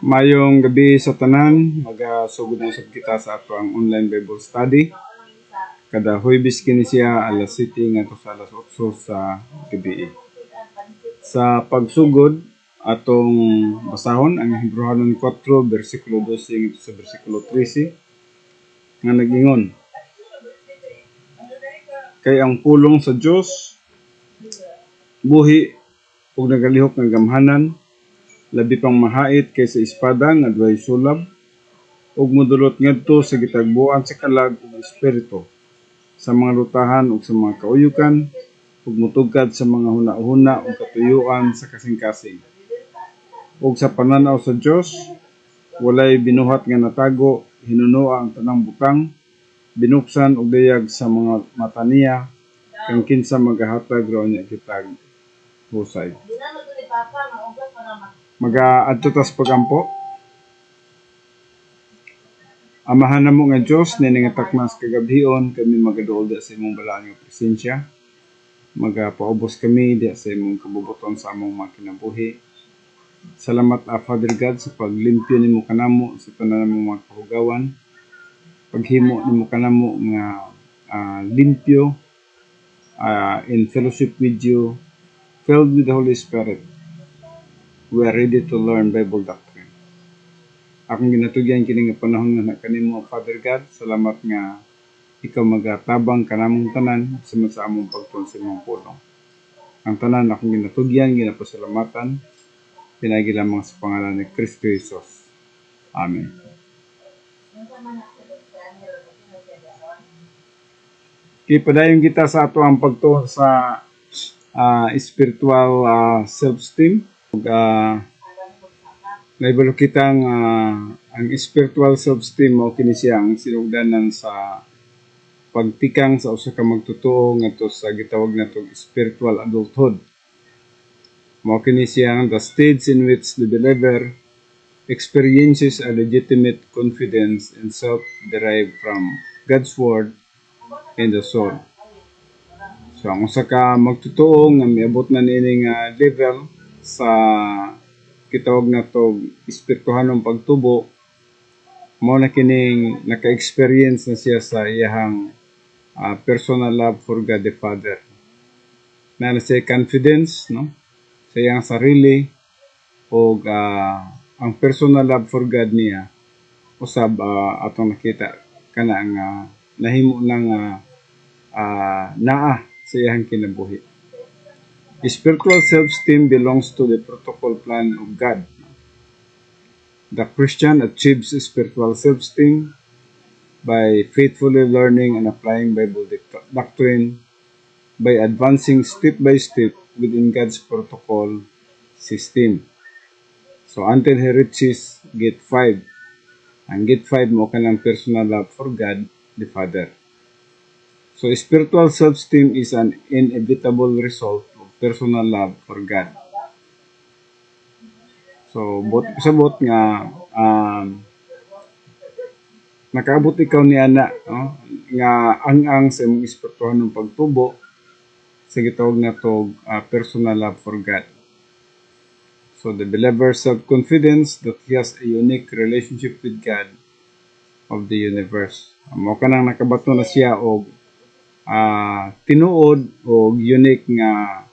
Mayong gabi sa tanan, magasugod na sab kita sa ato ang online Bible study. Kada Huwebes kini siya alas 7 ngadto sa alas 8 sa gabi. Sa pagsugod atong basahon ang Hebrehanon 4 bersikulo 12 ngadto sa bersikulo 13 nga nagingon, kay ang pulong sa Dios buhi ug nagalihok nga gamhanan, labi pang mahait kaysa espada nga adunay sulab, ug modulot ngadto sa gitagbuan sa kalag ug espiritu, sa mga lutahan ug sa mga kauyukan, ug mutugkad sa mga hunahuna ug katuyuan sa kasing-kasing. Ug sa pananaw sa Dios, walay binuhat nga natago, hinunoa ang tanang butang, binuksan og dayag sa mga mata niya, kang kinsa magahatag raw niya kitag husay. Mag-aadto tas pagampo. Amahan namo nga Dios nini nga taknas kagabhion kami magaduol sa imong balaang nga presensya. Magapaubos kami diha sa imong kabubuton sa among mga kinabuhi. Salamat Father God sa paglimpyo nimo kanamo sa tanan namong mga kahugawan. Paghimo nimo kanamo nga limpyo in fellowship with you, filled with the Holy Spirit. We are ready to learn Bible doctrine. Akong ginatugyan kini nga panahon nga kanimo Father God. Salamat nga ikaw magatabang kanamong tanan sa among pagtuon sa imong pulong. Ang tanan akong ginatugyan, ginapasalamatan, pinagi lamang sa pangalan ni Kristo Jesus. Amen. Kipadayon kita sa ato ang pagtuon sa spiritual self-esteem. Naibalo kitang ang spiritual self-esteem mo kini siya ang sinugdanan sa pagtikang sa usa ka magtotoo ngadto sa gitawag natong spiritual adulthood. Mao kini siya the stage in which the believer experiences a legitimate confidence and self derived from God's word and the soul. So ang usa ka magtotoo nga miabot na niini nga level sa kitawag nato espirituhanong pagtubo, mao na kining naka-experience na siya sa iyahang personal love for God the Father. Na siya confidence, no, sa iyang sarili o ang personal love for God niya usab atong nakita kana nga nahimo nang naa sa iyang kinabuhi. Spiritual self-esteem belongs to the protocol plan of God. The Christian achieves spiritual self-esteem by faithfully learning and applying Bible doctrine, by advancing step by step within God's protocol system. So until he reaches gate 5. Ang gate 5 mo kanang personal love for God the Father. So spiritual self-esteem is an inevitable result of personal love for God. So sabot nga nakaabot ikaw ni ana, no, nga ang sa imong espirituhanong pagtubo sa gitawag nato personal love for God. So the believer's self-confidence that he has a unique relationship with God of the universe. Mao kanang nakabato na siya og tinuod o unique nga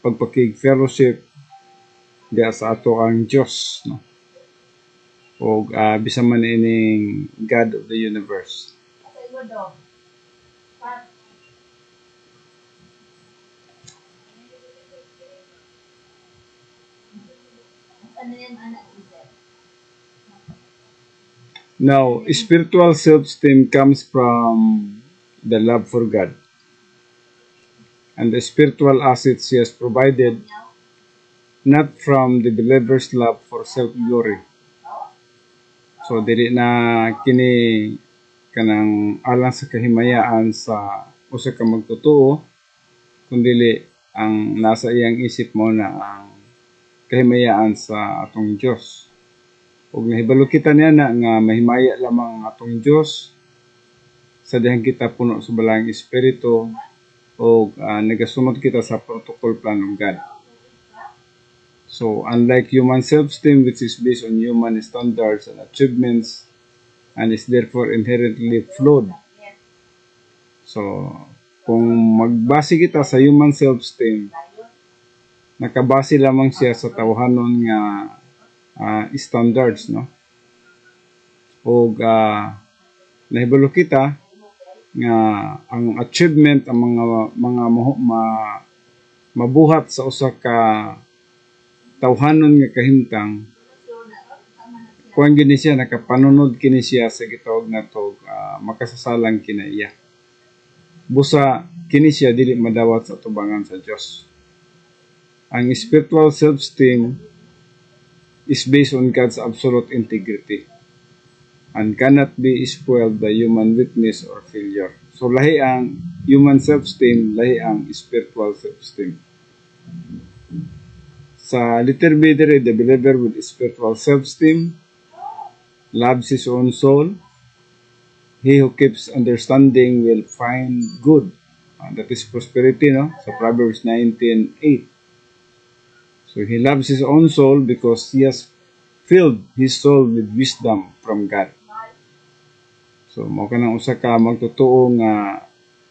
pagpakig fellowship diya sa ato ang Dios, no, o bisan man ining God of the universe. Now, spiritual self-esteem comes from the love for God and the spiritual assets he has provided, not from the believer's love for self-glory. So, dili na kini kanang alang sa kahimayaan sa usa ka magtotoo, kundi ang nasa iyang isip mo na ang kahimayaan sa atong Dios. Ug nahibalo kita niya na nga mahimaya lamang ang atong Dios sa dihang kita puno sa balaang espiritu o nagasunod kita sa protocol plan ng God. So unlike human self-esteem, which is based on human standards and achievements and is therefore inherently flawed. So kung magbase kita sa human self-esteem, nakabase lamang siya sa tawhanon nga standards, no? O nahibalo kita nga ang achievement, ang mga mabuhat sa usa ka tawhanon nga kahimtang, kuan gini siya, nakapanunod kini siya sa gitawag nato makasasalang kinaiya. Busa kini siya dili madawat sa tubangan sa Dios. Ang spiritual self-esteem is based on God's absolute integrity and cannot be spoiled by human weakness or failure. So lahi ang human self-esteem, lahi ang spiritual self-esteem. Sa letter B dire, the believer with spiritual self-esteem loves his own soul. He who keeps understanding will find good. That is prosperity, no? Sa Proverbs 19:8. So he loves his own soul because he has filled his soul with wisdom from God. So mao kanang usa ka magtotoo nga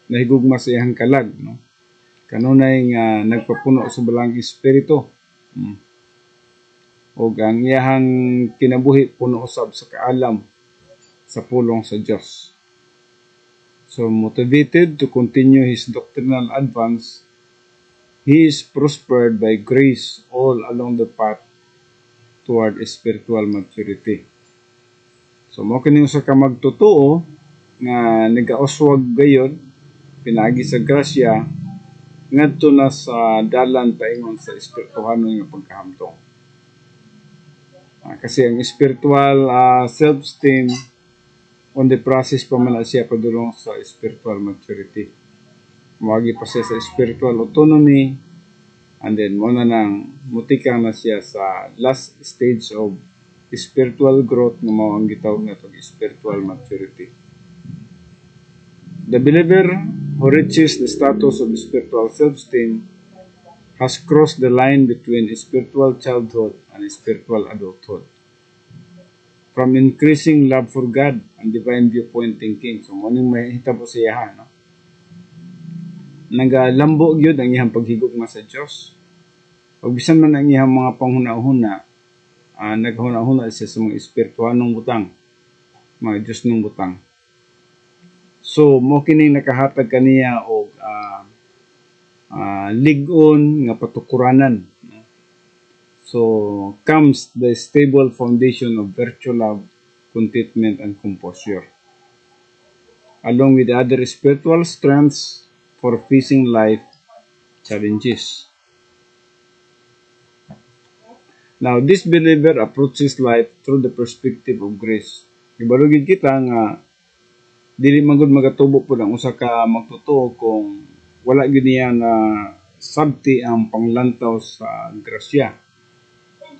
nahigugma sa iyang kalag, no? Kanunay nga nagpapuno sa balang espiritu. O ang iyang kinabuhi puno usab sa kaalam sa pulong sa Dios. So motivated to continue his doctrinal advance, he is prospered by grace all along the path toward spiritual maturity. So mao kini usa ka magtotoo nga nagauswag gayon pinaagi sa grasya ngadto na sa dalan paingon sa espirituhanon nga pagkahamtong. Kasi ang spiritual self-esteem on the process pa man siya padulong sa spiritual maturity. Mawagi pa siya sa spiritual autonomy and then muna nang mutikang na siya sa last stage of spiritual growth nga mao ang gitawag natong spiritual maturity. The believer who reaches the status of spiritual self-esteem has crossed the line between spiritual childhood and spiritual adulthood. From increasing love for God and divine viewpoint thinking. So, muning may hitabo siya, no? Nagalambo gyud ang iyang paghigugma sa Dios. Pag bisan man ang iyang mga panghuna-huna, naghuna-huna siya sa mga espirituhanong butang, mga Diyos ng butang. So, mo kining nakahatag kaniya og lig-on nga patukuranan. No? So, comes the stable foundation of virtue, love, contentment, and composure. Along with other spiritual strengths for facing life challenges. Now, this believer approaches life through the perspective of grace. Ibalugid kita nga dili man gud magatubo pud ang usa ka magtotoo kung wala gyud niya nga sabti ang panglantaw sa grasya.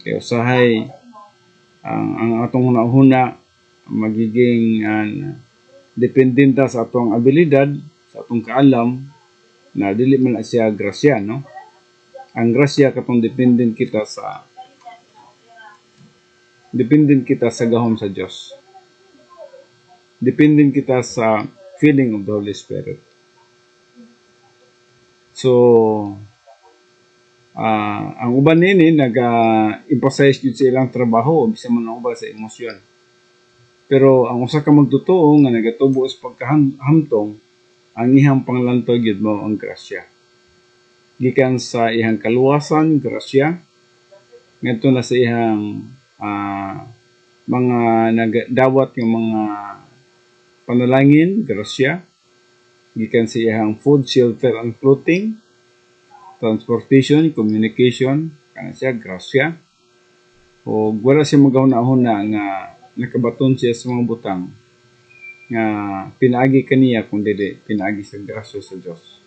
Kaya usahay ang atong hunahuna magiging dependenta sa atong abilidad, sa atong kaalam na dili man siya grasya, no? Ang grasya katong dependent kita sa gahom sa Dios. Dependent kita sa feeling of the Holy Spirit. So, ang uban nini nag-emphasize yun sa ilang trabaho o bisa man ang uban sa emosyon. Pero ang usa ka magtotoo nga nagatubo sa pagkahamtong, ang ihang panglantog yun mo ang grasya. Gikan sa ihang kaluwasan, grasya, ngadto na sa ihang mga nagdawat ng mga panalangin, grasya, gikan sa ihang food, shelter, and clothing, transportation, communication, kana siya, grasya. O wala siya magahuna-huna nga nakabaton siya sa mga butang nga pinaagi kaniya kung dili pinaagi sa grasya sa Dios.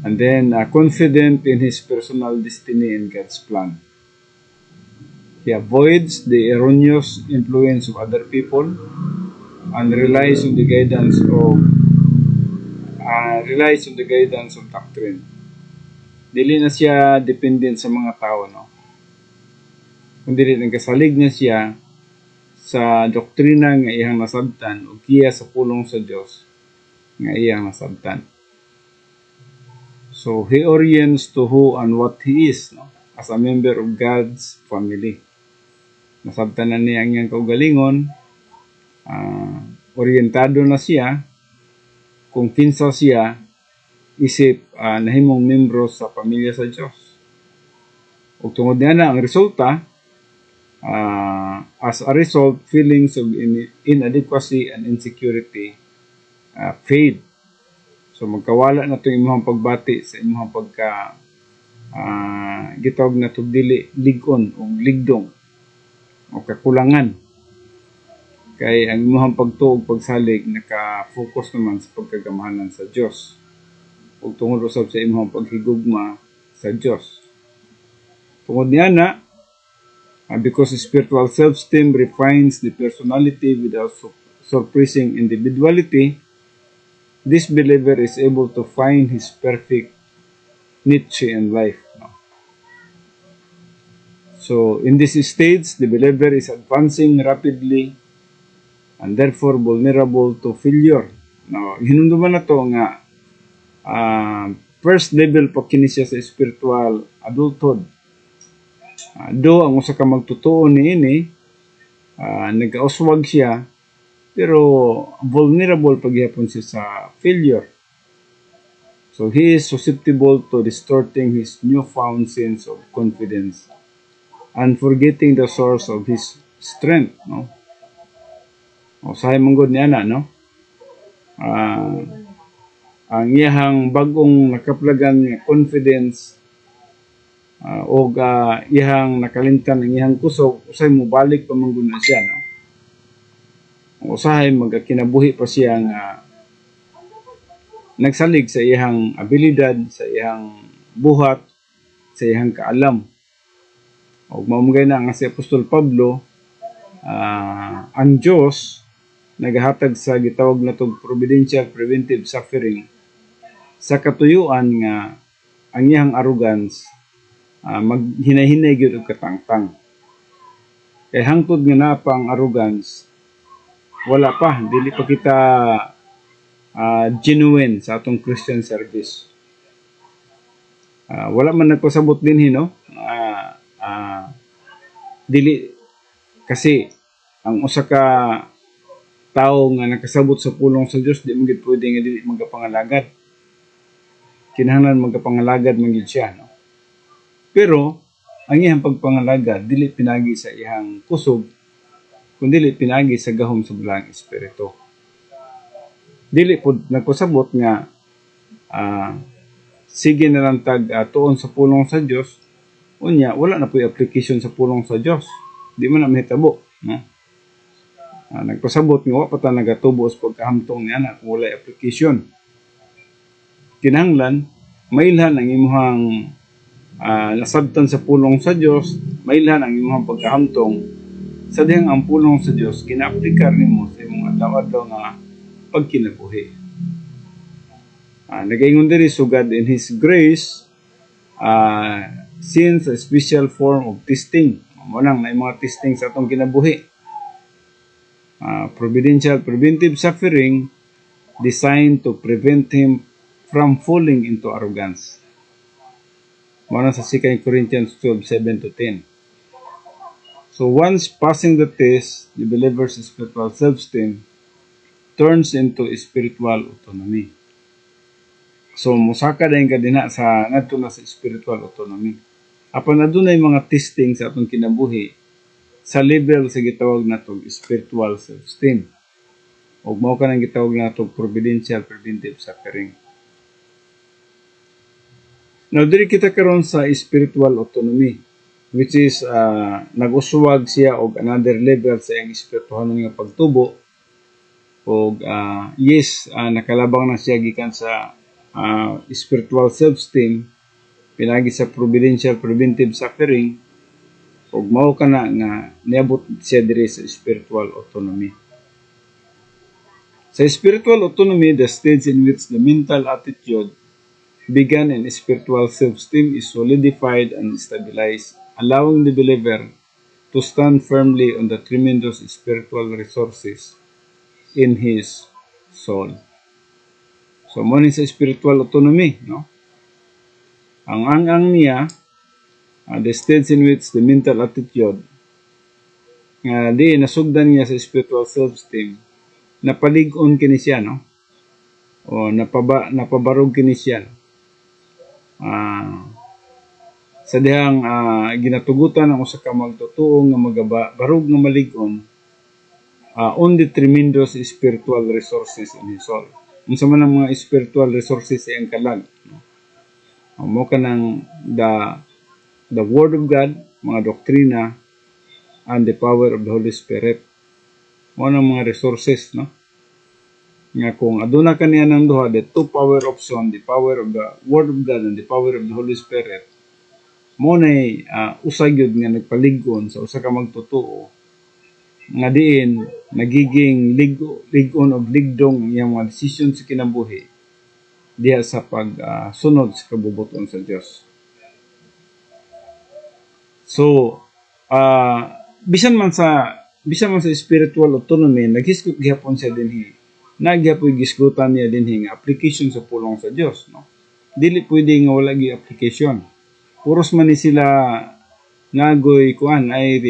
And then confident in his personal destiny and God's plan. He avoids the erroneous influence of other people and relies on the guidance of doctrine. Dili na siya dependent sa mga tao, no? Kundi nagkasalig na siya sa doktrina nga iyang nasabtan o kiya sa pulong sa Dios nga iyang nasabtan. So he orients to who and what he is, no? As a member of God's family. Nasabtan na niya ang iyang kaugalingon, orientado na siya kung kinsa siya isip nahimong membro sa pamilya sa Dios. Ug tungod niya na ang resulta, as a result, feelings of inadequacy and insecurity fade. So magkawala na itong imong pagbati sa imong pagka gitawag na ito dili ligon o ligdong o kakulangan. Kay ang imong pagtuog pagsalig naka-focus naman sa pagkagamahanan sa Dios ug tungod usab sa imong paghigugma sa Dios. Tungod niya na, because spiritual self-esteem refines the personality without suppressing individuality, this believer is able to find his perfect niche in life. So, in this stage, the believer is advancing rapidly and therefore vulnerable to failure. Now, hinunduman na to nga first level pa kini siya sa spiritual adulthood. Do ang usa ka magtutuo niini, nag-auswag siya, pero vulnerable pagyapon siya sa failure. So he is susceptible to distorting his newfound sense of confidence and forgetting the source of his strength, no? O sahay manggod niya na, no? Ang iyahang bagong nakaplagan nga confidence o iyahang nakalimtan ang iyahang kusog, usay mo balik pa manggod na siya, no? Usahay magkinabuhi pa siya nga nagsalig sa iyang abilidad, sa iyang buhat, sa iyang kaalam. O mamugay na nga si Apostol Pablo, ang Diyos nagahatag sa gitawag na itong providential preventive suffering sa katuyuan nga ang iyang arrogance maghinay-hinay gyud og katangtang. Kay hangtod nga na pa ang arrogance, wala pa, dili pa kita genuine sa atong Christian service. Wala man nagpasabot din no? Dili kasi ang usa ka tao nga nakasabot sa pulong sa Dios di man gid pwede nga dili magapangalagad. Kinahanglan magapangalagad man gid siya, no? Pero ang iyang pagpangalagad dili pinagi sa iyang kusog kundi pinagi sa gahom sa bulang espiritu. Dili pod nagpasabot nga sige na lang tag tuon sa pulong sa Dios, unya wala na po application sa pulong sa Dios. Di man na mahitabo, no? Nagpasabot nga wa pa ta nagatubo sa pagkahamtong niya na kung walay application. Kinahanglan mailhan ang imong nasabtan sa pulong sa Dios, mailhan ang imong pagkahamtong sa dihang ang pulong sa Dios kina-aplikar nimo sa imong adlaw-adlaw nga pagkinabuhi. Nagaingon diri so God in His grace sends a special form of testing. Munang na mga testing sa atong kinabuhi. Providential preventive suffering designed to prevent him from falling into arrogance. Muna sa 2 Corinthians 12:7-10. So once passing the test, the believer's spiritual self-esteem turns into spiritual autonomy. So musaka dayon ka dinha sa ngadto na sa spiritual autonomy. Apan adunay mga testing sa atong kinabuhi sa level sa gitawag natong spiritual self-esteem. Ug mao kanang gitawag natong providential preventive suffering. Now, diri kita karon sa spiritual autonomy, which is nag-uswag siya og another level sa iyang espirituhanon nga pagtubo. Og nakalabang na siya gikan sa spiritual self-esteem, pinagi sa providential preventive suffering, og mao kana nga niabot siya diri sa spiritual autonomy. Sa spiritual autonomy, the stage in which the mental attitude begun in spiritual self-esteem is solidified and stabilized, allowing the believer to stand firmly on the tremendous spiritual resources in his soul. So, mo ni sa spiritual autonomy, no? Ang ang niya, the states in which the mental attitude, nga di nasugdan niya sa spiritual self-esteem, napalig-on kini siya, no? O napabarog kini siya. Sa dihang ginatugutan ang usa ka magtotoo nga magabarog nga malig-on on the tremendous spiritual resources in his soul. Unsa man ang mga spiritual resources sa iyang kalag, no? Mo kanang the Word of God, mga doktrina, and the power of the Holy Spirit. Mo nang mga resources, no? Nga kung aduna kaniya ng duha, the two power option, the power of the Word of God and the power of the Holy Spirit, mo na'y usay gyud nga nagpalig-on sa usa ka magtotoo nga diin nagiging lig-on og ligdong iyang mga desisyon sa kinabuhi diha sa pagsunod sa kabubuton sa Dios. So, bisan man sa spiritual autonomy, naghisgot gihapon siya dinhi. Nagyapoy gisgutan niya dinhi nga application sa pulong sa Dios, no? Dili pwede nga wala gi application. Puros man ni sila nagoy kuan ay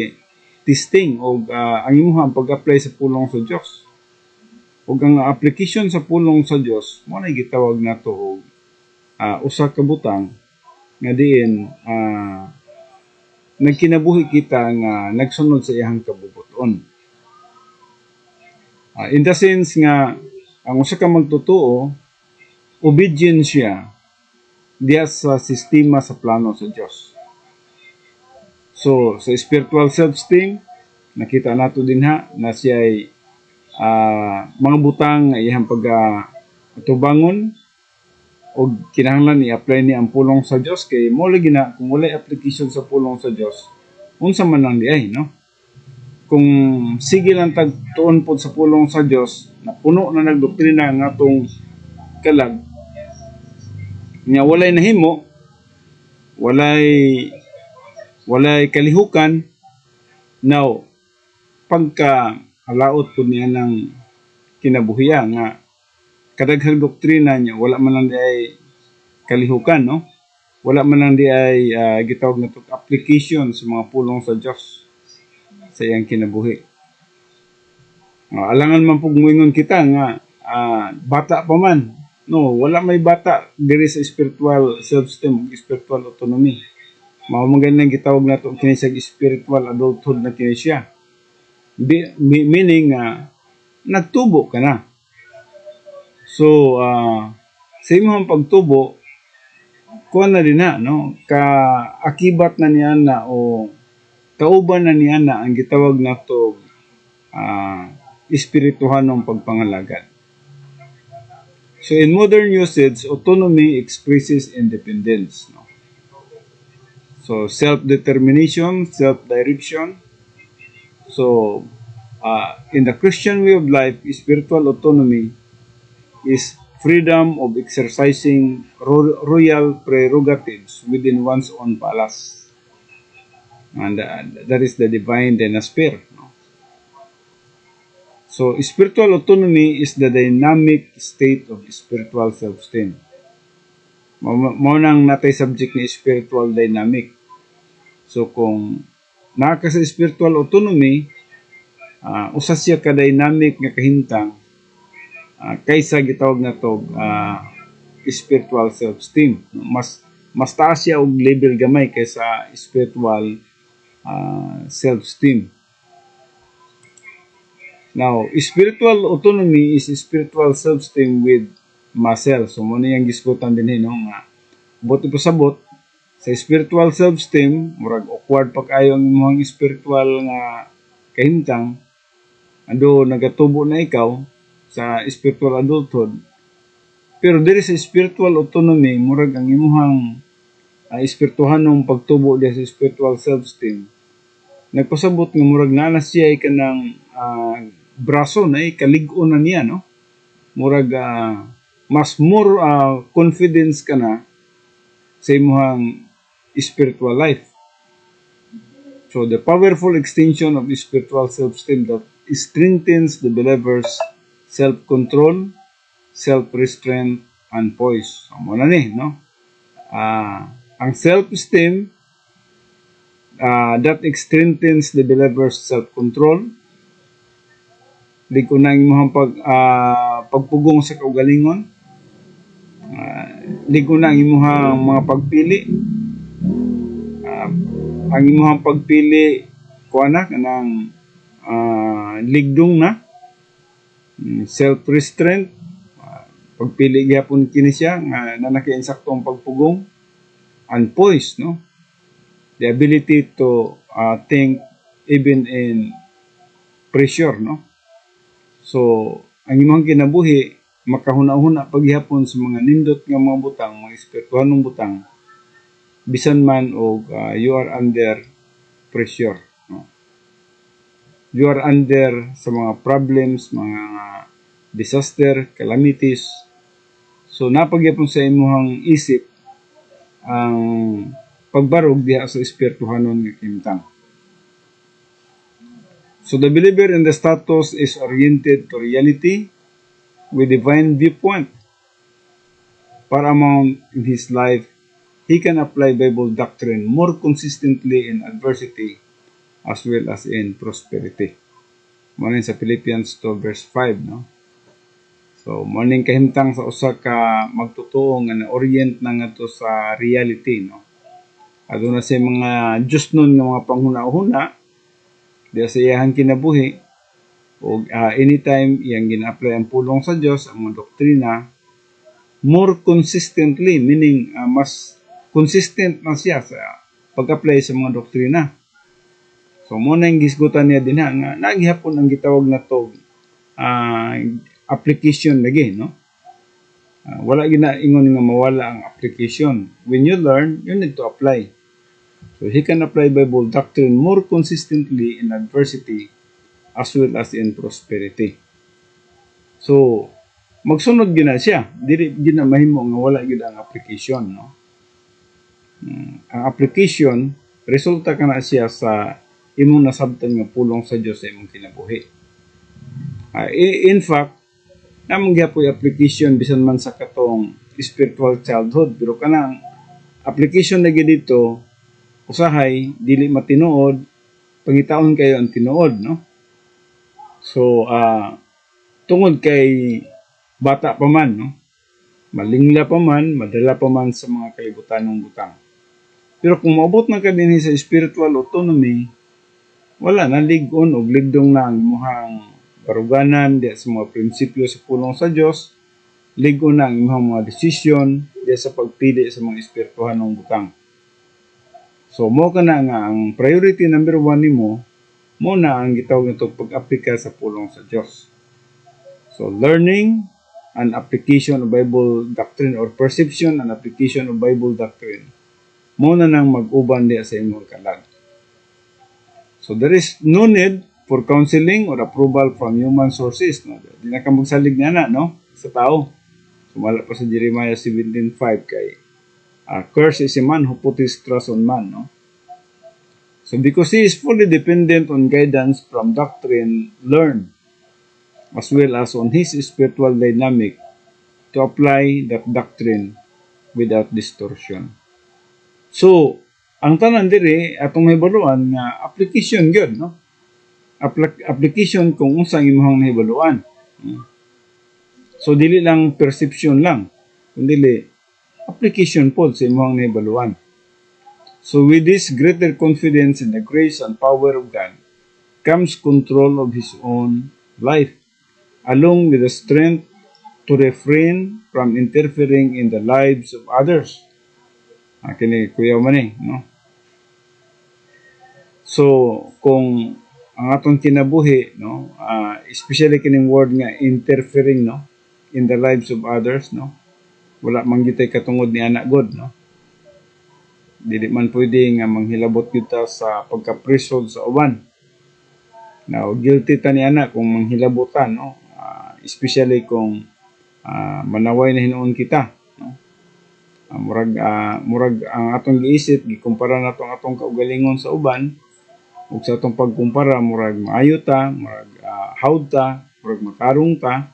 testing og ang imuhang pag-apply sa pulong sa Dios. Ug ang application sa pulong sa Dios mo na gitawag nato og usa ka butang nga diin nagkinabuhi kita nga nagsunod sa iyang kabubuton. In the sense nga ang usa ka magtotoo obedient siya diya sa sistema sa plano sa Dios. So sa spiritual self-esteem nakita nato dinha na siya ay mga butang nga iyang pagatubangon o kinahanglan i-apply ni ang pulong sa Dios kay mo lagi na kung wala application sa pulong sa Dios unsa man lang di ay, no? Kung sige lang tagtuon po sa pulong sa Dios na puno na nagdoktrina nga atong kalag nga walay nahimo, walay kalihukan, now pagka halaot po niya ng kinabuhiya nga kadaghang doktrina niya wala man lang di ay kalihukan, no? Wala man lang di ay gitawag na to application sa mga pulong sa Dios sa iyang kinabuhi. Alangan man pug moingon kita nga bata pa man, no, wala may bata diri sa spiritual self-esteem, spiritual autonomy. Mao man ganin gitawag nato kini sa spiritual adulthood na kini siya. Meaning nagtubo ka na. So sa imong pagtubo kuan na din na, no, kaakibat na niya na o kauban na niya na ang gitawag nato espirituhanong pagpangalagad. So in modern usage, autonomy expresses independence, no? So self-determination, self-direction. So in the Christian way of life, spiritual autonomy is freedom of exercising royal prerogatives within one's own palace. And that is the divine dynasphere, no? So spiritual autonomy is the dynamic state of spiritual self-esteem. Mo nang natay subject ni spiritual dynamic. So kung naka sa spiritual autonomy, usa siya ka dynamic nga kahintang kaysa gitawag na to spiritual self-esteem. Mas taas siya og level gamay kaysa spiritual self-esteem. Now, spiritual autonomy is spiritual self-esteem with muscle. So, muna yung giskutan din no, nga buti po sabot sa spiritual self-esteem, murag awkward pa kayo ang imong spiritual nga kahintang, ando nagatubo na ikaw sa spiritual adulthood. Pero diri sa spiritual autonomy, murag ang imong espirituhanong pagtubo diha sa spiritual self-esteem nagpasabot nga murag naa siya ka ng braso na kalig-on na niya, no? Murag mas more confidence ka na sa imong spiritual life. So the powerful extension of the spiritual self-esteem that strengthens the believer's self-control, self-restraint, and poise. So, muna ni, no? Ang self-esteem that strengthens the believer's self-control, di ko na imong pagpugong sa kaugalingon, di ko na imong mga pagpili, ang imong pagpili kuana kanang ligdong na self-restraint, pagpili gyapon kini siya nga nanakiinsaktong pagpugong, and poise, no, the ability to think even in pressure, no. So ang imong kinabuhi makahuna-huna paghihapon sa mga nindot nga mga butang, mga espirituhanong butang, bisan man og you are under pressure, no? You are under sa mga problems, mga disaster, calamities. So napagyapon sa imong isip ang pagbarog diha sa espirituhanon nga kimtang. So the believer in the status is oriented to reality with divine viewpoint. Paramount in his life, he can apply Bible doctrine more consistently in adversity as well as in prosperity. Muna sa Philippians 2 verse 5, no? So, morning kahimtang sa usa ka magtutuo nga na-orient na nga to sa reality, no? Aduna sa mga Diyos nun nga mga panghuna-huna, diya sa iyahang kinabuhi, o anytime iyang gina-apply ang pulong sa Diyos, ang mga doktrina, more consistently, meaning mas consistent na siya sa pag-apply sa mga doktrina. So, muna yung gisgutan niya din nga, naghihapon ang gitawag na to application lagi, no? Wala ginaingon nga mawala ang application. When you learn, you need to apply. So, he can apply Bible doctrine more consistently in adversity as well as in prosperity. So, magsunod gina siya. Dili gina mahimo nga wala gid ang application, no? Ang application resulta kana siya sa imong nasabtan nga pulong sa Dios sa imong kinabuhi. In fact, namang gyapon application bisan man sa katong spiritual childhood, pero kanang application lagi dito usahay dili matinuod, pangitaon kayo ang tinuod, no? So tungod kay bata pa man, no, malingla pa man, madala pa man sa mga kalibutanong butang. Pero kung maabot na ka din sa spiritual autonomy, wala na, ligon o ligdong na ang imong baruganan diya sa mga prinsipyo sa pulong sa Dios, ligon na ang imong mga desisyon diya sa pagpili sa mga espirituhanong butang. So mo ka na nga ang priority number 1 nimo, mo na ang gitawag nito pag-aplika sa pulong sa Dios. So learning and application of Bible doctrine or perception and application of Bible doctrine, mo na nang mag-uban diya sa imong kalag. So there is no need for counseling or approval from human sources, no? Di na ka magsalig na, no, sa tao. Sumala pa sa Jeremiah 17:5 kay curse is a man who put his trust on man, no? So because he is fully dependent on guidance from doctrine learned, as well as on his spiritual dynamic to apply that doctrine without distortion. So, ang tanan diri atong mahibaluan nga application gyud, no? Application kung unsang imong nahibaluan. So dili lang perception lang, kundi application pod sa imong nahibaluan. So with this greater confidence in the grace and power of God comes control of his own life, along with the strength to refrain from interfering in the lives of others. Kini kuya man no? So, kung ang atong kinabuhi, no, especially kining word nga interfering, no, in the lives of others, no, wala man gitay katungod ni anak God, no. Dili man pwede nga manghilabot kita sa pagkapresod sa uban. Now, guilty ta ni anak kung manghilabotan, no, especially kung manaway na hinuon kita, no. Murag ang atong giisip gikumpara nato ang atong kaugalingon sa uban ug sa atong pagkumpara murag maayo ta, murag hawd ta, murag matarong ta,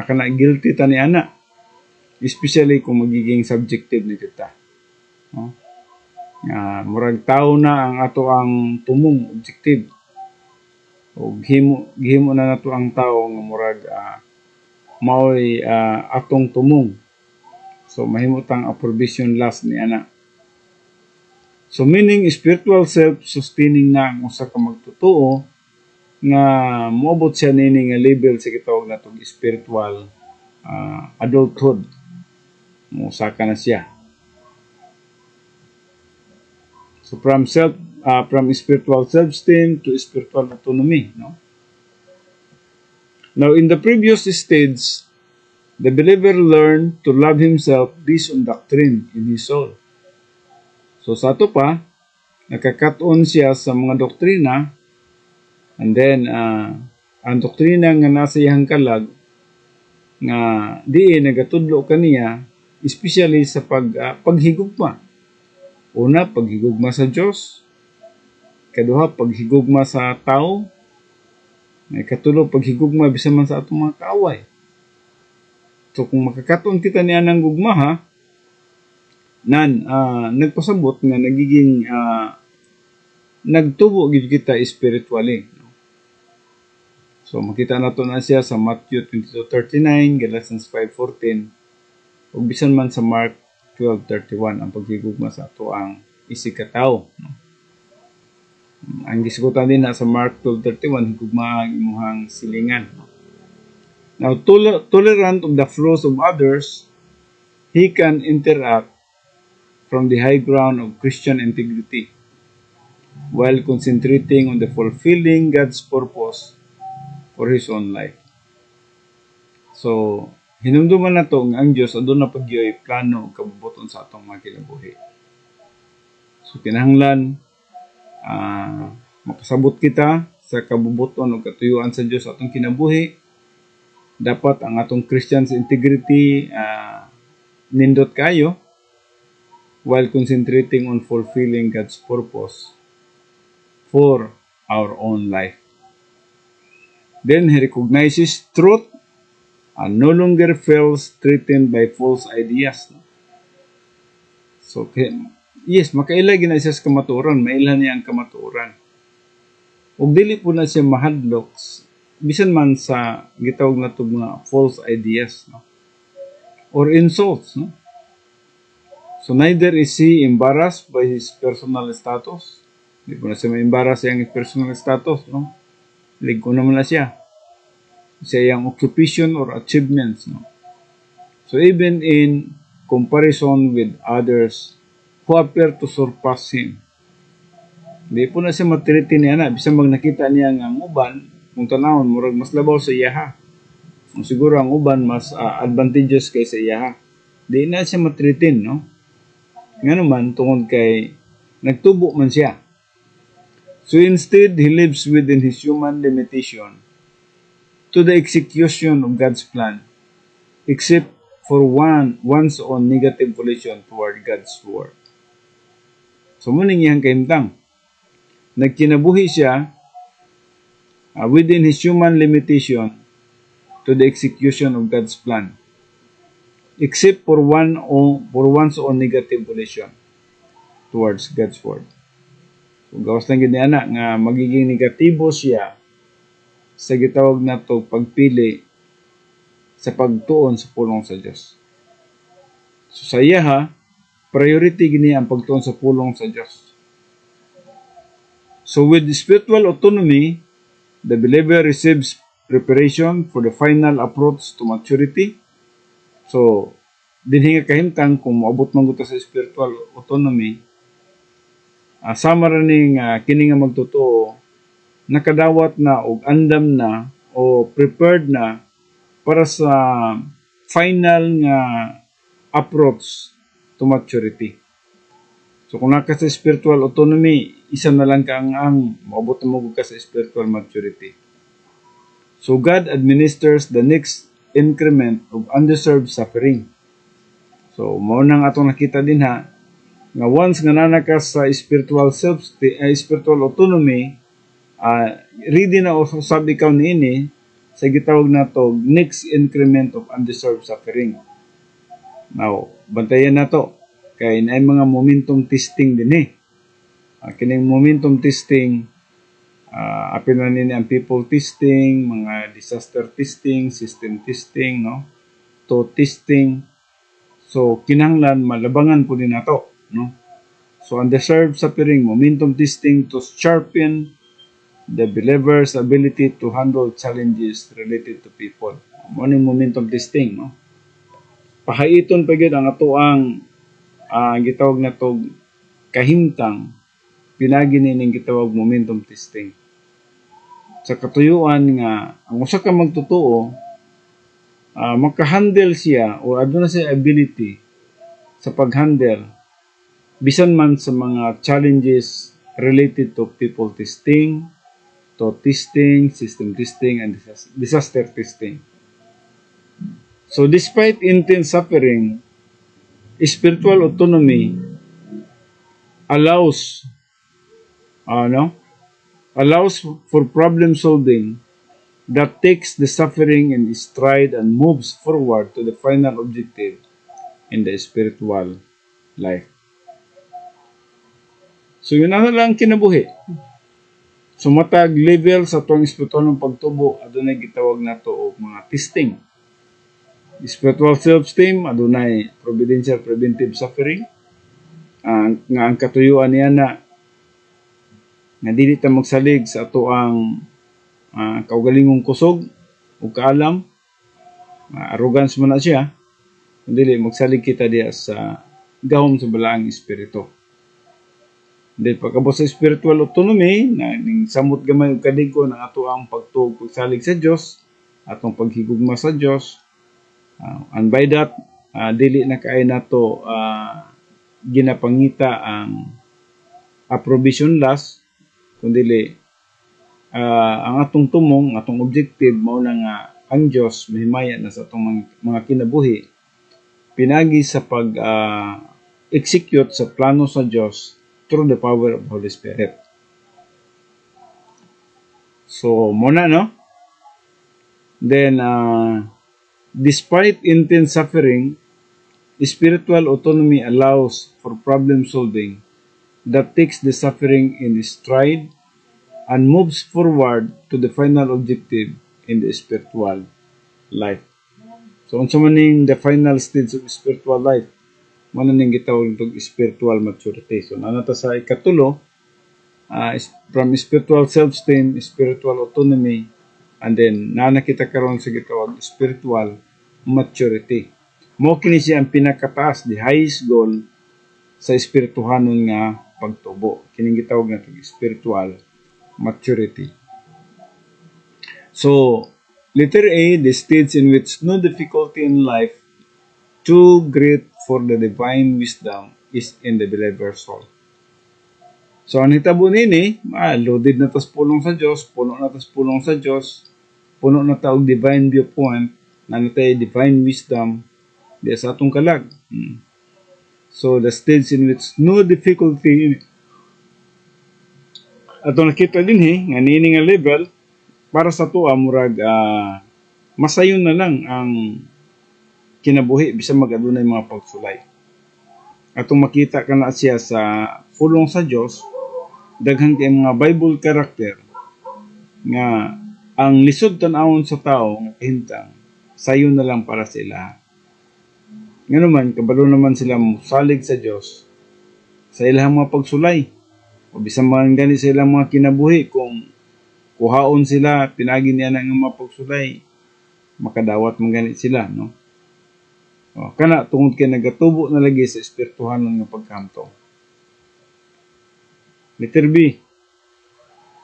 kana guilty ta ni ana, especially kung magiging subjective ni kita, no? Murag tao na ang ato ang tumong objective ug gihimo na nato ang tao nga murag mao'y atong tumong. So mahimutang approbation last ni ana. So meaning spiritual self-sustaining na ang usa ka magtotoo nga moabot siya nini nga level sa gitawag natong spiritual adulthood. Usa ka na siya. So from spiritual self-esteem to spiritual autonomy, no? Now in the previous stage, the believer learned to love himself based on doctrine in his soul. So sa ato pa, nakakaton siya sa mga doktrina, and then ang doktrina nga nasa iyang kalag nga di nagatudlo kaniya, especially sa paghigugma. Una, paghigugma sa Dios. Kaduha, paghigugma sa tao. Katulo, paghigugma bisan man sa atong mga kaaway. So kung makakaton kita niya ng gugma ha, nagpasabot nga nagiging nagtubo gid kita spiritually. No? So makita nato na siya sa Matthew 22:39, Galatians 5:14, ug bisan man sa Mark 12:31 ang paghigugma sa ato ang isig ka tawo. No? Ang gisgutan din na sa Mark 12:31, higugma ang imuhang silingan. No? Now, tolerant of the flaws of others, he can interact from the high ground of Christian integrity while concentrating on the fulfilling God's purpose for his own life. So, hinumduman na to ang Diyos adun na pagyoy plano kabubuton sa atong mga kinabuhi. So, kinahanglan makasabot kita sa kabubuton o katuyuan sa Diyos atong kinabuhi. Dapat ang atong Christian's integrity nindot kayo while concentrating on fulfilling God's purpose for our own life. Then he recognizes truth and no longer feels threatened by false ideas. So, yes, makailag na siya sa kamatuoran, mailhan niya ang kamatuoran. Ug dili po na siya mahadlok bisan man sa gitawag na ito mga false ideas, no? Or insults. No? So neither is he embarrassed by his personal status. Hindi po na siya ma-embarrass yung personal status. No? Ligo naman na siya. Siya yung occupation or achievements. No? So even in comparison with others who appear to surpass him, hindi po na siya matiriti niya na. Bisan mag nakita niya ng uban, kung tanawon, murag mas labaw sa iyaha. Siguro ang uban mas advantageous kay sa iyaha. Di na siya matritin, no? Nga naman, tungod kay nagtubo man siya. So instead, he lives within his human limitation to the execution of God's plan, except for one's own negative volition toward God's word. So muning iyang kahimtang. Nagkinabuhi siya within his human limitation to the execution of God's plan, except for one's own negative volition towards God's word. So gawas lang gid ana nga magiging negatibo siya sa gitawag nato pagpili sa pagtuon sa pulong sa Dios. So sa iya priority gini ang pagtuon sa pulong sa Dios. So with spiritual autonomy, the believer receives preparation for the final approach to maturity. So, dinhi nga kahimtang kung moabot man gud sa spiritual autonomy, sama ra ning kini nga magtotoo nakadawat na og andam na o prepared na para sa final nga approach to maturity. So kung naka sa spiritual autonomy, isa na lang ka ang maabot mo ka sa spiritual maturity. So God administers the next increment of undeserved suffering. So So mao nang atong nakita din ha nga once nga nana ka sa spiritual spiritual autonomy, ready na usab ikaw niini sa gitawag nato next increment of undeserved suffering. Now, bantayan na to kay naay mga momentum testing din kining momentum testing, apil na nini ang people testing, mga disaster testing, system testing, no? To testing. So, kinahanglan malabangan po din nato, no? So, undeserved suffering, momentum testing to sharpen the believer's ability to handle challenges related to people. Ano yung momentum testing, no? Pahaiton pa gyud ang atoang gitawag na to kahimtang pinagi ning gitawag momentum testing. Sa katuyuan nga ang usa ka magtotoo maka-handle siya o aduna siya ability sa pag-handle bisan man sa mga challenges related to people testing, to testing, system testing, and disaster testing. So despite intense suffering, spiritual autonomy allows for problem solving that takes the suffering in stride and moves forward to the final objective in the spiritual life. So yun na lang kinabuhi. So matag level sa tuwang spiritual ng pagtubo, adunay gitawag na to og mga testing. Spiritual self-esteem, adunay providential preventive suffering. Nga ang katuyuan niya na dili ta magsalig sa ato ang kaugalingong kusog o kaalam. Arrogance mo na siya. Dili magsalig kita diya sa gahom sa balaang espiritu. Dahil pagkabot sa spiritual autonomy, na samot gamay og kadigo ng ato ang pagtuog pagsalig sa Dios, atong paghigugma sa Dios. And by that, dili na kaay nato ginapangita ang approbation last, kundi ang atong tumong, atong objective mao na nga ang Dios mahimaya na sa atong mga kinabuhi pinagi sa pag execute sa plano sa Dios through the power of Holy Spirit. So muna no. Then despite intense suffering, spiritual autonomy allows for problem solving that takes the suffering in stride and moves forward to the final objective in the spiritual life. So, unsa man ning the final stage of spiritual life? Mano ning gitawag og spiritual maturity. So, nanata sa ikatulo, from spiritual self-esteem, spiritual autonomy, and then nakita karon sa gitawag spiritual maturity. Mo kini siya ang pinakataas, the highest goal sa espirituhanon nga pagtubo. Kining gitawag nato spiritual maturity. So, letter A, the stage in which no difficulty in life too great for the divine wisdom is in the believer's soul. So, ang hitabo nini, loaded na tas pulong sa Dios, puno na tas pulong sa Dios, puno na ta og divine viewpoint, na natay divine wisdom di sa atong kalag. So, the stage in which no difficulty atong nakita din nga nini nga level para sa tuwa murag masayon na lang ang kinabuhi bisan mag-adunay mga pagsulay. Atong makita kana siya sa pulong sa Dios, daghan kay mga Bible character nga ang lisod tan-awon sa tao nga kahimtang sayon na lang para sila. Ngano man kabalo naman sila mosalig sa Dios sa ilang mga pagsulay. O bisan man gani sa ilang mga kinabuhi kung kuhaon sila pinagi niya ng mga pagsulay, makadawat man gani sila, no? O, kana tungod kay nagatubo na lagi sa espirituhan ng pagkamto. Letter B,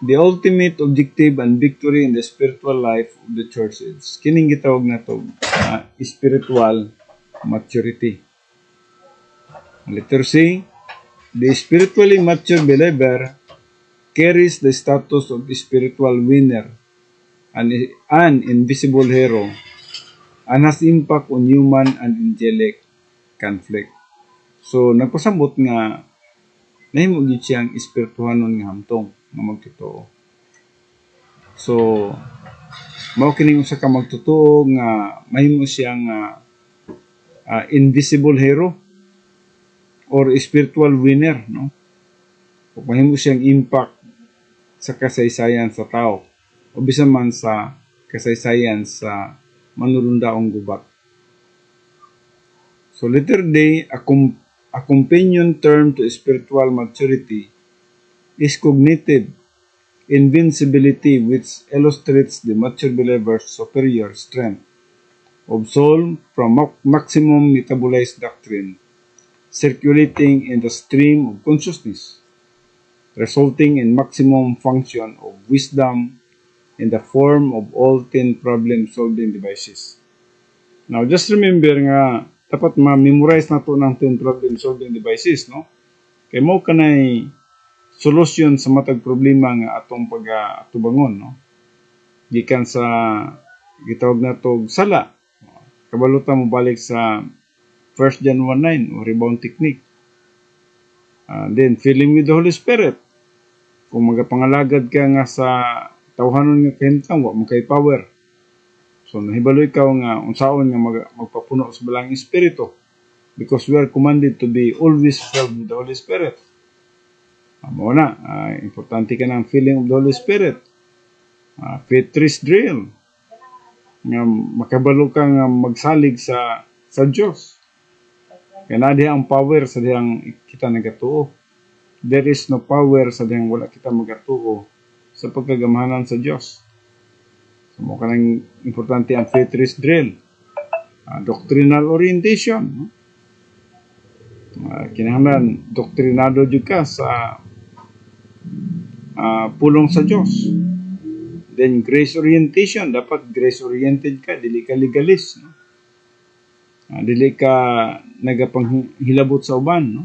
the ultimate objective and victory in the spiritual life of the church is kining gitawag nato spiritual maturity. Letter C, the spiritually mature believer carries the status of spiritual winner and an invisible hero and has impact on human and angelic conflict. So nagpasabot nga nahimo gyud siyang espirituhanon nga hamtong nga magtotoo. So mao kining usa ka magtotoo nga mahimo siyang invisible hero or spiritual winner, no? O mahimo siyang impact sa kasaysayan sa tao o bisan man sa kasaysayan sa manulundaong gubat. So letter D, a companion term to spiritual maturity is cognitive invincibility, which illustrates the mature believer's superior strength of soul from maximum metabolized doctrine circulating in the stream of consciousness, resulting in maximum function of wisdom in the form of all 10 problem-solving devices. Now, just remember nga, dapat ma-memorize na to ng 10 problem-solving devices, no? Kaya mo ka na'y solusyon sa matag problema nga atong pag-atubangon, no? Gikan sa gitawag na to sala. Kabalutan mo balik sa 1 John 1:9 o rebound technique. Then, filling with the Holy Spirit. Kung magapangalagad ka nga sa tawhanon nga kahintang, wa mo kay power. So, nahibaloy ka nga unsaon nga magpapuno sa balang espiritu. Because we are commanded to be always filled with the Holy Spirit. Muna, importante ka ng feeling of the Holy Spirit. Faith trace drill. Nga makabalo ka nga magsalig sa Diyos. Kaya na diha ang power sa dihang kita nagatuo. There is no power sa dihang wala kita magatuo sa pagkagamahanan sa Diyos. So, mo ka ng importante ang faith trace drill. Doctrinal orientation. Kinahanglan doktrinado jud ka sa pulong sa Diyos. Then grace orientation, dapat grace oriented ka, dili ka legalist, no? Dili ka nagapanghilabot sa uban, no?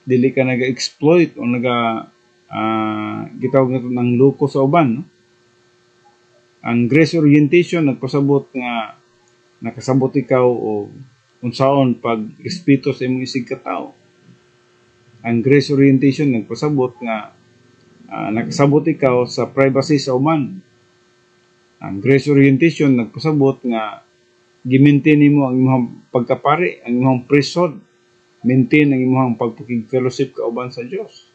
Dili ka naga-exploit o gitawag nato ng loko sa uban, no? Ang grace orientation nagpasabot nga nakasabot ikaw o unsaon pag respeto sa imong isig ka tao. Ang grace orientation nagpasabot nga nakasabot ikaw sa privacy sa uman. Ang grace orientation nagpasabot nga gi-maintain nimo ang imong pagkapari, ang imong priesthood, maintain ang imong pagpakig-fellowship kauban sa Dios.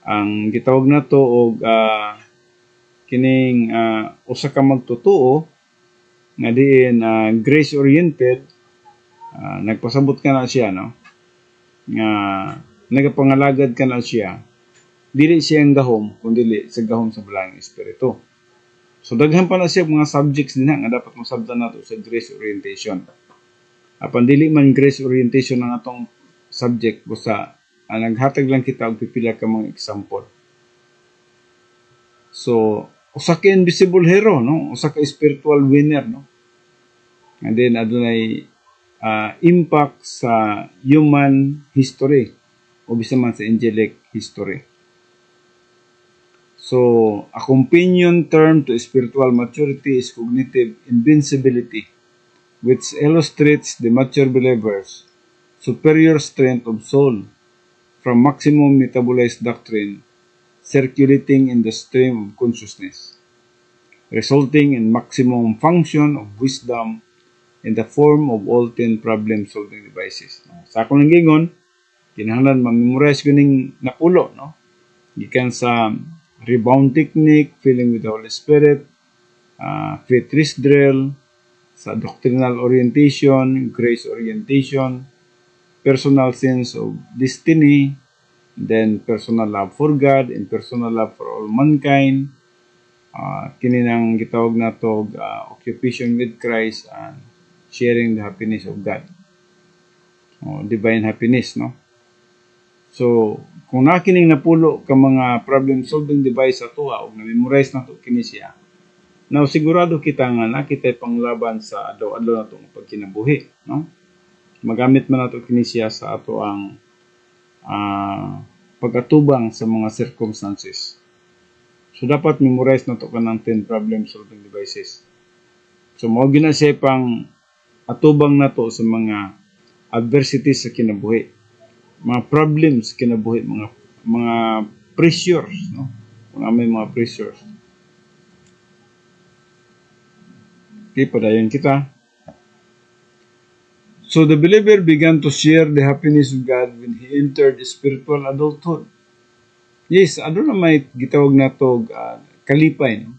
Ang gitawag nato og kining usa ka magtotoo nga diin grace oriented, nagpasabot ka na siya, no? Nga nagapangalagad ka na siya, dili siya ang gahom kundi sa gahom sa balang espiritu. So daghan pa na siya mga subjects din nga dapat masabtan nato sa grace orientation. Apan dili man grace orientation ang atong subject, basta naghatag lang kita og pipila ka mga example. So usa ka invisible hero, no? Usa ka spiritual winner, no? And then adunay impact sa human history o bisan man sa angelic history. So, a companion term to spiritual maturity is cognitive invincibility, which illustrates the mature believer's superior strength of soul from maximum metabolized doctrine circulating in the stream of consciousness, resulting in maximum function of wisdom in the form of all 10 problem-solving devices. Sa akong gingon, kinahanglan ma-memorize ko ning napulo, no? Gikan sa rebound technique, filling with the Holy Spirit, faith trace drill, sa doctrinal orientation, grace orientation, personal sense of destiny, then personal love for God, and personal love for all mankind, kini nang gitawag na to occupation with Christ and sharing the happiness of God. Divine happiness, no? So, kung nakining napulo ka mga problem-solving device sa tuwa o na-memorize na ito kini siya, now sigurado kita nga nakita panglaban sa adlaw-adlaw na itong pagkinabuhi, no? Magamit man na ito kini siya sa ato ang pag-atubang sa mga circumstances. So, dapat memorize na ito ka ng 10 problem-solving devices. So, mao gina siya pang atubang na to sa mga adversities sa kinabuhi, mga problems kinabuhi, mga pressures, no? Kung may mga pressures. Okay, padayon kita. So the believer began to share the happiness of God when he entered spiritual adulthood. Yes, ano na may gitawag na to kalipay, no?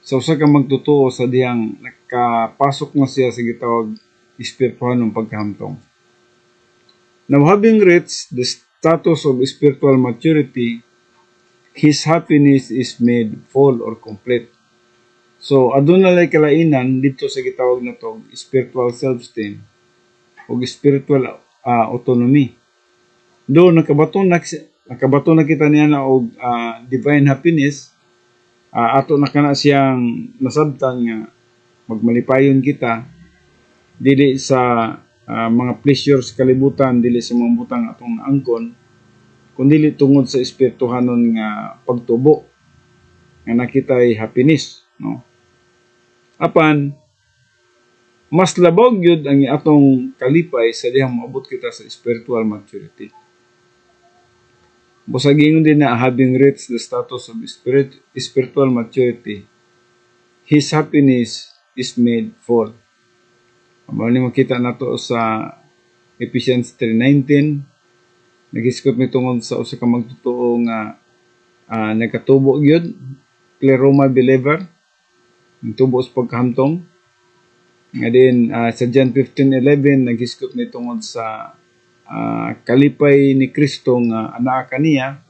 So usa ka magtutuo sa diyang nakapasok na siya sa gitawag espiritual ng pagkahamtong. Now, having reached the status of spiritual maturity, his happiness is made full or complete. So, aduna lay kalainan dito sa gitawag na to spiritual self-esteem o spiritual autonomy. Do nakabato na kita niya na og divine happiness, ato na kana siyang nasabtan nga magmalipayon kita dili sa mga pleasures kalibutan, dili sa mga butang atong angkon, kundi tungod sa espirituhanon nga pagtubo nga nakitay happiness, no? Apan mas labaw gyud ang atong kalipay sa dihang moabot kita sa spiritual maturity. Busag ingon din na having reached the status of spiritual maturity, his happiness is made full. Mao ni makita nato sa Ephesians 3:19, nagiskot mi tungod sa usa ka magtotoo nga nagkatubo gyud, pleroma believer, nagtubo sa pagkahamtong. Nga din sa John 15:11 nagiskot mi tungod sa kalipay ni Kristo nga anaa kaniya,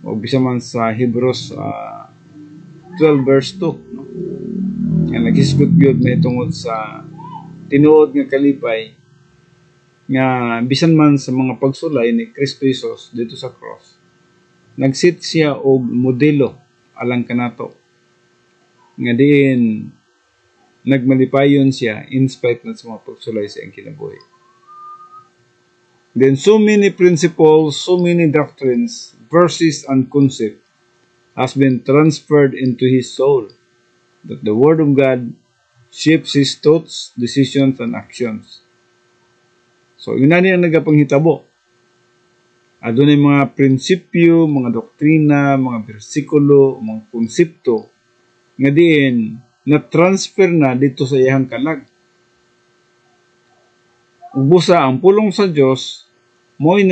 o bisa man sa Hebrews 12 verse 2, no? Nga nagiskot gyud mi tungod sa tinuod nga kalipay nga bisan man sa mga pagsulay ni Kristo Jesus dito sa cross, nagsit siya og modelo alang kanato nga diin nagmalipayon siya in spite ng sa mga pagsulay sa iyang kinabuhi. Then so many principles, so many doctrines, verses and concepts has been transferred into his soul that the Word of God shapes his thoughts, decisions, and actions. So, yun na ang nagapanghitabo. Adunay mga prinsipyo, mga doktrina, mga bersikulo, mga konsepto nga diin na-transfer na dito sa iyang kalag. Busa ang pulong sa Dios mo'y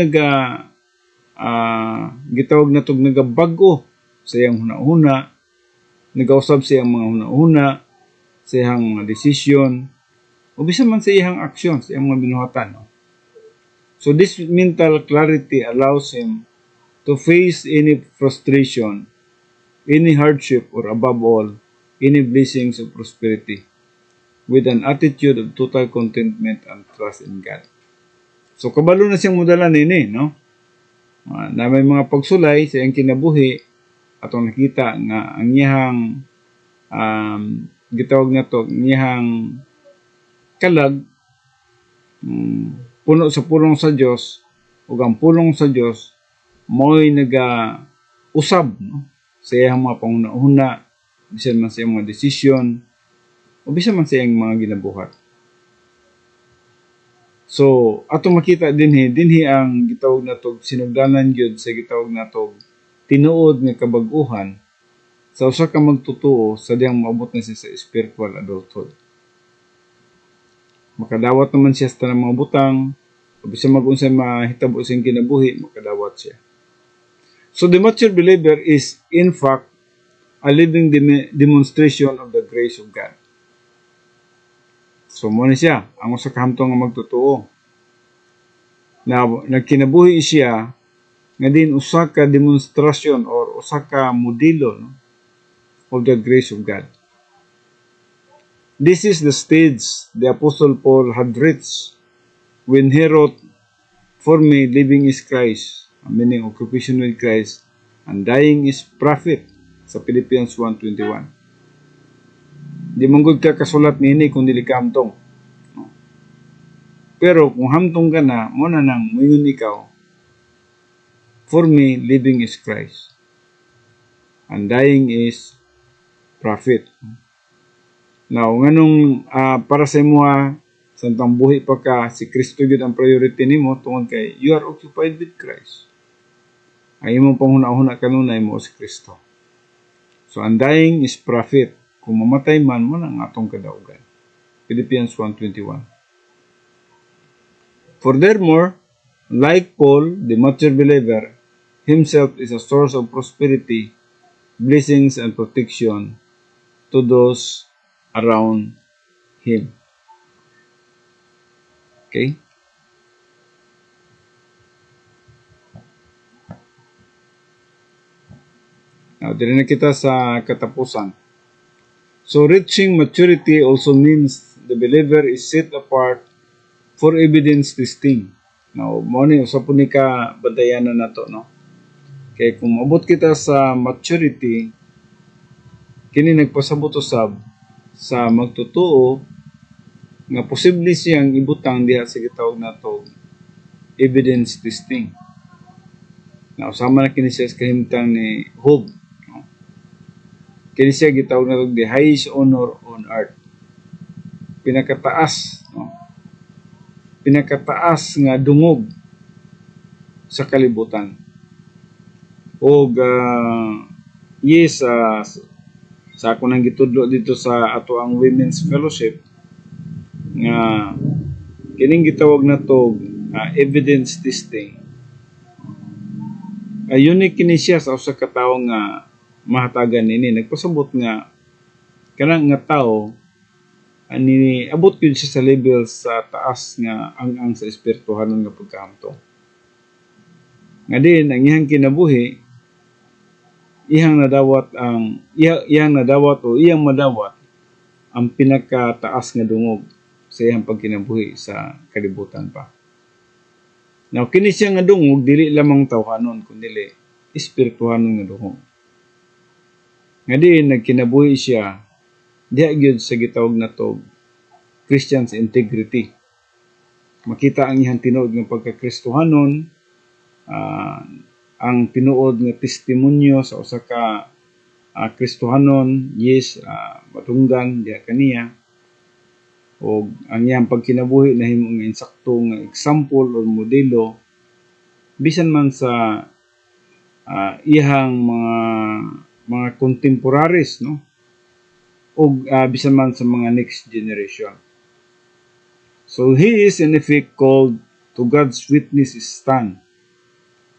gitawag na tog nagabago sa iyang hunahuna, nagausab sa iyang mga hunahuna, sa iyang mga desisyon, o bisa man sa iyang aksyon, sa iyang mga binuhatan. No? So this mental clarity allows him to face any frustration, any hardship, or above all, any blessings of prosperity with an attitude of total contentment and trust in God. So kabalo na siyang modalan nini, no? Na may mga pagsulay sa iyang kinabuhi, atong nakita nga ang iyang gitawag na to, ngihang kalag, puno sa pulong sa Dios, ug ang pulong sa Dios mo'y usab, no? Sa iyang mga panghuna-huna, bisan man sa iyang mga desisyon, o bisan man sa iyang mga ginabuhat. So, ato makita dinhi ang gitawag na to sinugdanan gyud sa gitawag na to tinuod nga kabag-uhan sa usa ka magtutuo sa diyang maabot na siya sa spiritual adulthood. Makadawat naman siya sa tanang mga butang, o bisan mag-unsay mahitabo siyang kinabuhi, makadawat siya. So the mature believer is in fact a living demonstration of the grace of God. So mo na siya, ang usa ka hamtong nga magtutuo. Na nagkinabuhi siya nga din usa ka demonstrasyon or usa ka modelo, no, of the grace of God. This is the stage the Apostle Paul had reached when he wrote, "For me, living is Christ," meaning occupation with Christ, and dying is profit, sa Philippians 1:21. Di manggod ka kasulat nini kung dili ka hamtong. No? Pero kung hamtong ka na, mo na nang moingon ikaw, "For me, living is Christ, and dying is profit." Now, nganong para sa imo Samtang buhi pa ka, si Kristo gyud ang priority nimo tungod kay you are occupied with Christ. Ang imong panghuna-huna kanunay mo si Kristo. So ang dying is profit. Kung mamatay man mo ang atong kadaugan. Philippians 1:21. Furthermore, like Paul, the mature believer, himself is a source of prosperity, blessings, and protection to those around him. Okay? Now, dito na kita sa katapusan. So, reaching maturity also means the believer is set apart for evidence testing. Now, mo sa po ni ka badayanan na to, no? Kaya kung mabot kita sa maturity, kini nagpasabot usab sa magtutuo nga posible siyang ibutang diha sa gitawag nato evidence testing. Now, sama na kini siya sa kahimtang ni Job. No? Kini siya gitawag nato the highest honor on earth. Pinakataas, no? Pinakataas nga dungog sa kalibutan. O yes, sa ako nang gitudlo dito sa ato ang Women's Fellowship nga kining gitawag na to evidence testing. Unique kini siya sa usa ka tawo nga mahatagan nini. Nagpasabot nga kanang nga tawo ani abot gyud siya sa level sa taas nga ang sa espirituhanon nga pagkahamtong. Nga din ang iyang kinabuhi iyang nadawat o iyang madawat ang pinakataas nga dungog sa iyang pagkinabuhi sa kalibutan pa. Now kini siya nga dungog dili lamang tawhanon kundi espirituhanon nga dungog. Nga din nagkinabuhi siya diha gyud sa gitawag na to Christian's integrity. Makita ang iyang tinuod nga pagkakristohanon, ang tinuod nga testimonyo sa usa ka Kristohanon, yes, matunggan diha kaniya. O ang iyang pagkinabuhi na himong insakto nga example o modelo bisan man sa iyang mga contemporaries, no? O bisan man sa mga next generation. So he is in effect called to God's witness stand,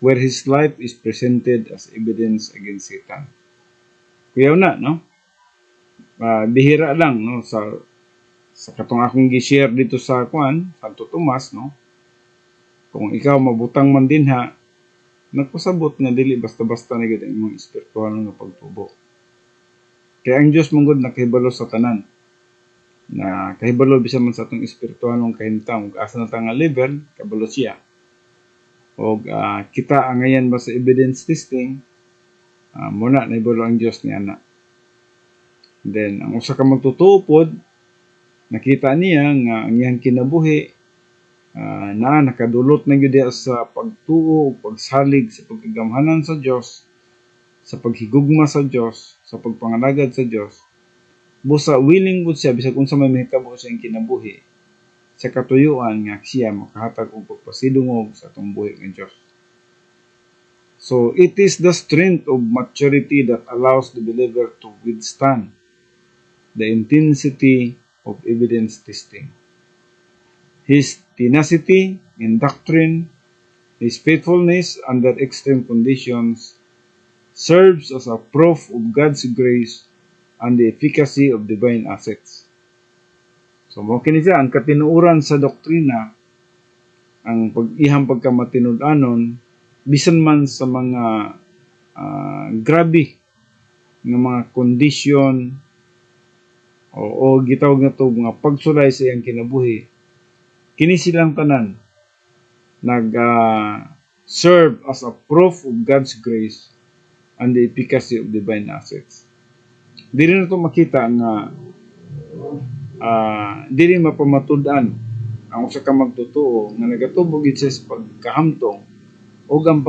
where his life is presented as evidence against Satan. Kuyaw na, no? Bihira lang, no? Sa katong akong gi-share dito sa Santo Tomas, no? Kung ikaw mabutang man dinha, nagpasabot nga dili basta-basta na gid ang imong espiritual nga pagtubo. Kaya ang Dios mong nakahibalo sa tanan. Na kahibalo bisan man sa atong espiritualong kahimtang ug asa na ta nga level kabalo siya. Og kita ang ngayon ba sa evidence testing muna nahibalo ang Dios ni ana. Then ang usa ka magtutuo pod nakita niya nga ang iyang kinabuhi nakadulot na gyud sa pagtuo ug pagsalig sa pagkagamhanan sa Dios, sa paghigugma sa Dios, sa pagpangalagad sa Dios. Busa willing gud siya bisag unsa may mahitabo sa iyang kinabuhi sa katuyuan nga siya makahatag og pagpasidungog sa atong buhi nga Dios. So it is the strength of maturity that allows the believer to withstand the intensity of evidence testing. His tenacity in doctrine, his faithfulness under extreme conditions serves as a proof of God's grace and the efficacy of divine assets. So, mo kini siya, ang katinuuran sa doktrina, ang ihang pagkamatinud-anon, bisan man sa mga grabe ng mga kondisyon o gitawag na ito, mga pagsulay sa iyang kinabuhi, kini silang tanan nag-serve as a proof of God's grace and the efficacy of divine assets. Dili na ito makita nga dili mapamatud-an ang usa ka magtutuo nga nagatubog gid sa pagkahamtong o ang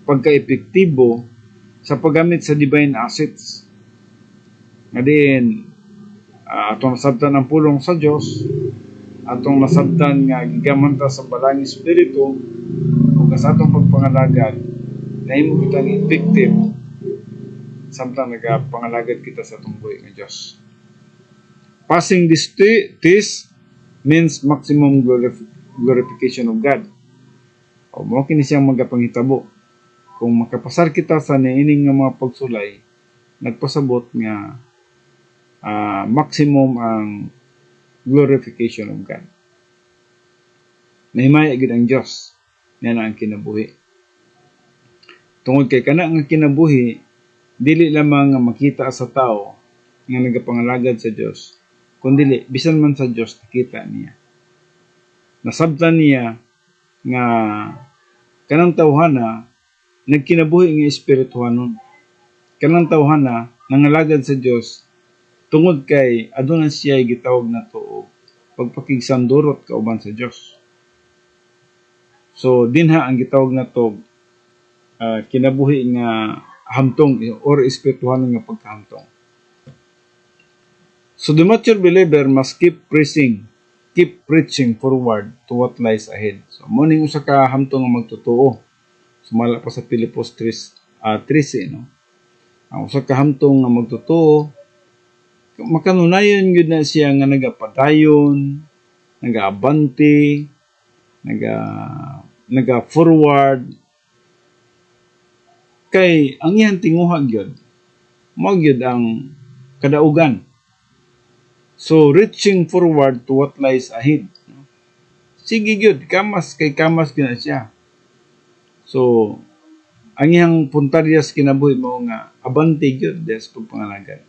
pagka-epektibo sa paggamit sa divine assets. Nga din atong nasabtan ang pulong sa Dios, atong nasabtan nga gigamon ta sa balang espiritu ug sa atong pagpangalagad nahimo kitang effective samtang nagapangalagad kita sa atong buhi nga Dios. Passing this test means maximum glorification of God. O mo kini siyang magapangitabo. Kung makapasar kita sa niining nga mga pagsulay, nagpasabot nga maximum ang glorification of God. Nahimaya gid ang Dios na ang kinabuhi. Tungod kay kana nga kinabuhi, dili lamang nga makita sa tao nga nagapangalagad sa Dios, kundi bisan man sa Dios nakita niya. Nasabtan niya nga kanang tawhana nagkinabuhi nga espirituhanon. Kanang tawhana nangalagad sa Dios tungod kay aduna siya gitawag nato og pagpakigsandurot kauban sa Dios. So dinha ang gitawag nato kinabuhi nga hamtong or espirituhanon nga pagkahamtong. So the mature believer must keep preaching forward to what lies ahead. So mo ning usa ka hamtong nga magtotoo. Sumala pa sa Pilipos 13, no? Ang usa ka hamtong nga magtotoo, makanunayon gyud na siya nga nagapadayon, nagaabante, naga-forward. Kay ang iyang tinguha gyud, mao gyud ang kadaugan. So reaching forward to what lies ahead. Sige gyud, kamas gyud na siya. So ang iyang puntaryas kinabuhi mao nga abante gyud des pagpangalagad.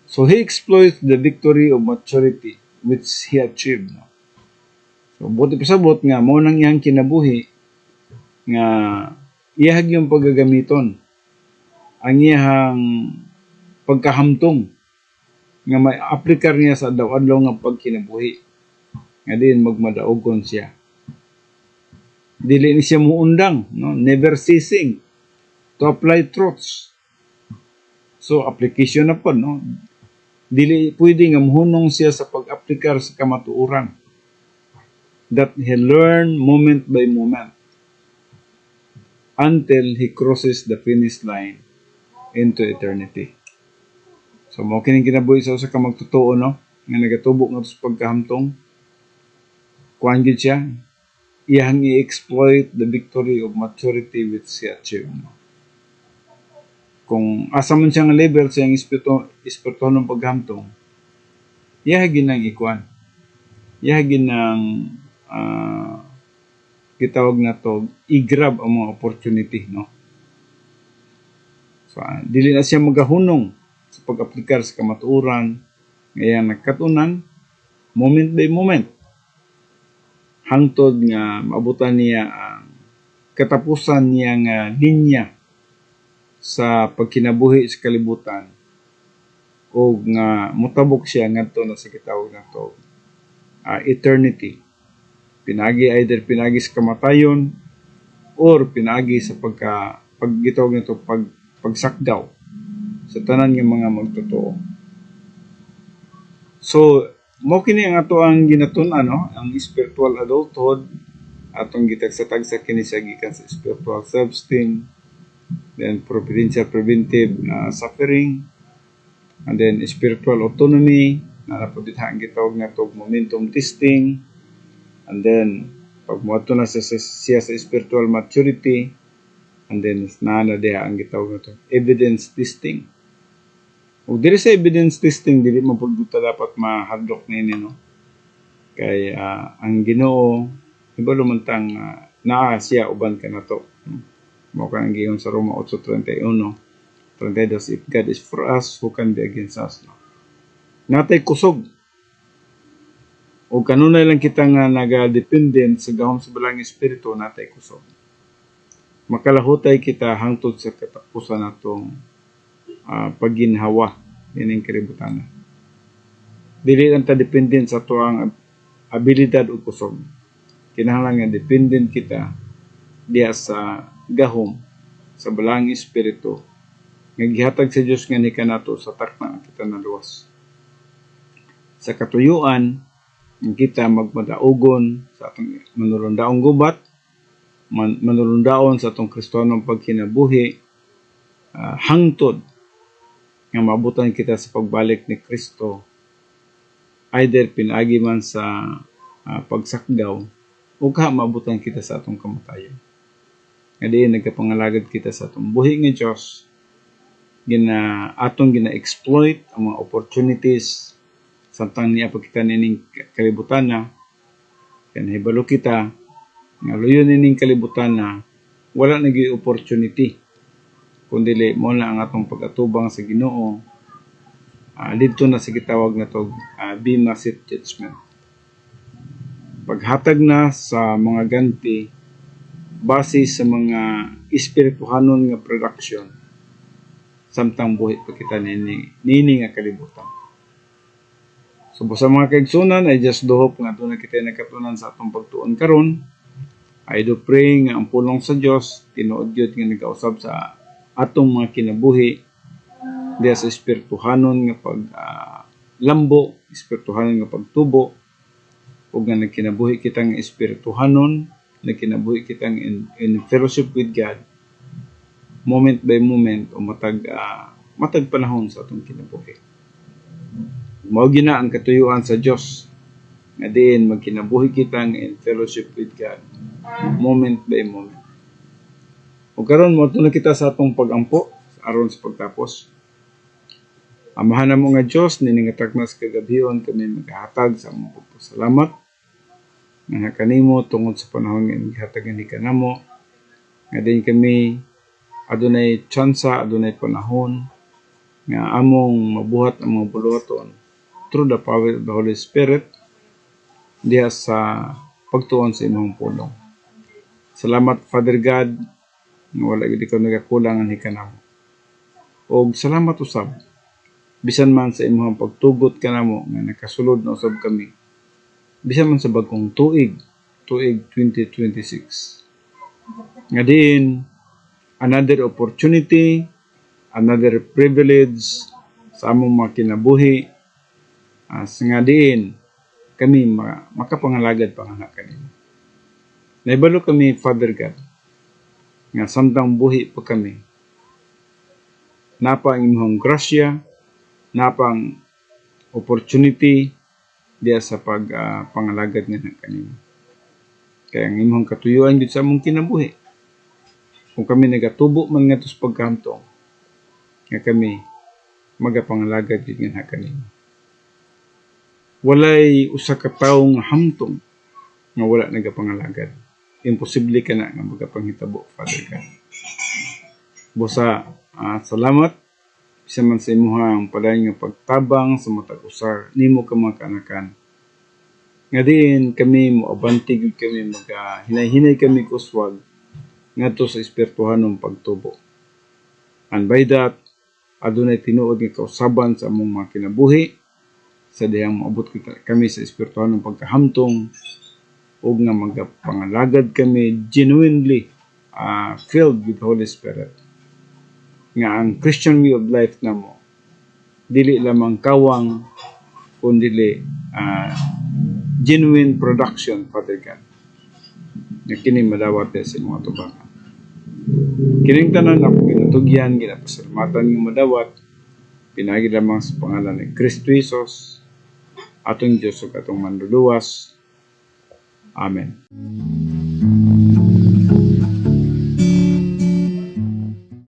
So he exploits the victory of maturity which he achieved. No? So buti pasabot nga mao nang iyang kinabuhi nga iyahag yung paggagamiton ang iyang pagkahamtong nga may aplikar niya sa adlaw-adlaw nga pagkinabuhi nga din magmadaogon siya. Dili ni siya muundang, no? Never ceasing to apply truths. So application na po, no? Dili pwede nga muhunong siya sa pag-aplikar sa kamatuoran that he learn moment by moment until he crosses the finish line into eternity. So mo kining kinabuhi sa usa ka magtotoo, no, nga nagatubok nga sa pagkahamtong, kuan gyud siya, iyang i-exploit the victory of maturity which he achieved. No? Kung asa man siya nga level sa iyang espiritu ng paghamtong, iyahagin ng ikuan, iyahagin ng gitawag na to, i-grab ang mga opportunity, no? So, dili na siya magahunong sa pag-aplikar sa kamatuoran, ngayon nagkatunan, moment by moment, hangtod nga maabutan niya ang katapusan niya nga linya sa pagkinabuhi sa kalibutan o nga mutabok siya ngadto na sa gitawag na to, eternity. Either pinagi sa kamatayon or pinagi sa paggitawag nito pagsakdaw sa tanan ng mga magtotoo. So mo kini ang ato ang ginatun-an, no? Ang spiritual adulthood atong gitagsatag sa kini sa gikan sa spiritual self-esteem, then providential preventive suffering, and then spiritual autonomy na napuditha ang gitawag na to momentum testing. And then, pag muadto na siya sa spiritual maturity, and then, naana diha ang gitawag na to, evidence testing. O diri sa evidence testing, dili mapagduta dapat mahadlok nini, no? Kay, ang Ginoo, iba lumantang naa siya uban ka na to. Mo ka ang giyon sa Roma 8:31, 32, if God is for us, who can be against us? No? Natay kusog. O kanunay lang kita nga naga-dependent sa gahom sa balang espiritu natay kusog. Makalahutay kita hangtod sa katapusan natong pagginhawa ining kaributan. Dili lang ta dependent sa tuang abilidad o kusog. Kinahanglan nga dependent kita diha sa gahom sa balang espiritu nga gihatag sa Dios nga ni kanato sa takna kita naluwas. sa katuyuan, kita magmadaugon sa atong manulundaong gubat, manulundaon sa atong Kristiyanong pagkinabuhi, hangtod nga maabutan kita sa pagbalik ni Kristo, either pinagi man sa pagsakdaw o maabutan kita sa atong kamatayon. Nga diin nagkapangalagad kita sa atong buhi nga Diyos, atong gina-exploit ang mga opportunities samtang niya pagkita nining kalibutan na, kaya nahibalo kita nga luyon nining kalibutan na wala naging opportunity kundi mo na ang atong pag-atubang sa Ginoo dito na sa gitawag na to Bema Seat Judgment. Paghatag na sa mga ganti base sa mga espirituhanon nga production samtang buhi pagkita nining nga kalibutan. So sa mga kaigsunan, I just do hope nga doon na kita nakatunan sa atong pagtuon karon. I do pray nga ang pulong sa Dios tinuod gyud nga nagausab sa atong mga kinabuhi diya sa espirituhanon nga lambo, espirituhanon nga pagtubo, ug nga nagkinabuhi kitang espirituhanon, nagkinabuhi kitang in fellowship with God, moment by moment o matag panahon sa atong kinabuhi. Mao gina ang katuyuan sa Dios nga diin magkinabuhi kitang in fellowship with God moment by moment. O karon mo na kita sa atong pagampo aron sa pagtapos. Amahan namo nga Dios niningatak na sa kagabhion kami maghatag sa among pagpasalamat nga kanimo tungod sa panahon nga gihatagan ni kanamo nga din kami adunay tsansa, adunay panahon nga among mabuhat ang mga buluhaton through the power of the Holy Spirit diha sa pagtuon sa imong pulong. Salamat Father God nga wala gid ikaw nagakulang ang hikanamo. Og salamat usab bisan man sa imong pagtugot kanamo nga nakasulod na usab kami. Bisan man sa bagong tuig 2026. Nga din another opportunity, another privilege sa among mga kinabuhi. Nga din kami makapangalagad panganak kanimo. Naibalo kami Father God nga samtang buhi pa kami, napa ang imong grasya, napang opportunity diya sa pangalagad nga kanimo. Kaya ang imong katuyuan gid sa among kinabuhi. Kung kami nagatubo man ngadto sa pagkantong, nga kami magapangalagad gid nga kanimo. Walay usa ka tawo nga hamtong nga wala nagapangalagad. Imposible ka na nga magapanghitabo, Father God. Busa, salamat bisan man sa imuhang padayon nga pagtabang sa matag usar nimo ka mga kaanakan. Nga din kami moabanti gyud kami hinay-hinay kami kuswag ngadto sa espirituhanong pagtubo. And by that, adunay tinuod nga kausaban sa among mga kinabuhi sa dihang maabot kami sa espirituhanong pagkahamtong ug nga magapangalagad kami genuinely filled with Holy Spirit. Nga ang Christian way of life namo dili lamang kawang kundi genuine production, Father God. Nga kini madawat sa mga tubangan. Kining tanan ako ginatugyan, ginapasalamatan ng madawat, pinagi lamang sa pangalan ni Kristo Jesus, atong Diyos ug atong manluluwas. Amen.